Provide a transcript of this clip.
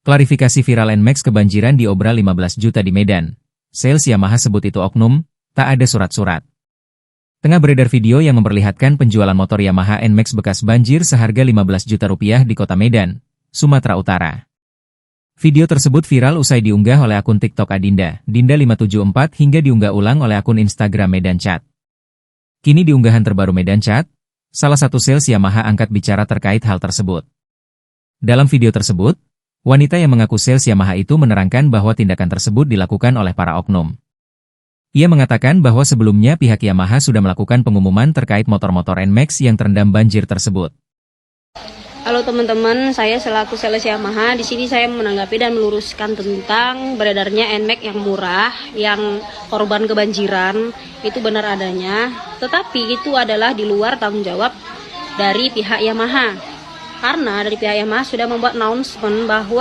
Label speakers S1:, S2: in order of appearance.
S1: Klarifikasi viral NMAX kebanjiran diobral 15 juta di Medan. Sales Yamaha sebut itu oknum, tak ada surat-surat. Tengah beredar video yang memperlihatkan penjualan motor Yamaha NMAX bekas banjir seharga 15 juta rupiah di kota Medan, Sumatera Utara. Video tersebut viral usai diunggah oleh akun TikTok Adinda, Dinda574 hingga diunggah ulang oleh akun Instagram Medan Chat. Kini di unggahan terbaru Medan Chat, salah satu sales Yamaha angkat bicara terkait hal tersebut. Dalam video tersebut, wanita yang mengaku sales Yamaha itu menerangkan bahwa tindakan tersebut dilakukan oleh para oknum. Ia mengatakan bahwa sebelumnya pihak Yamaha sudah melakukan pengumuman terkait motor-motor NMAX yang terendam banjir tersebut.
S2: Halo teman-teman, saya selaku sales Yamaha. Di sini saya menanggapi dan meluruskan tentang beredarnya NMAX yang murah, yang korban kebanjiran, itu benar adanya. Tetapi itu adalah di luar tanggung jawab dari pihak Yamaha. Karena dari pihak Yamaha sudah membuat announcement bahwa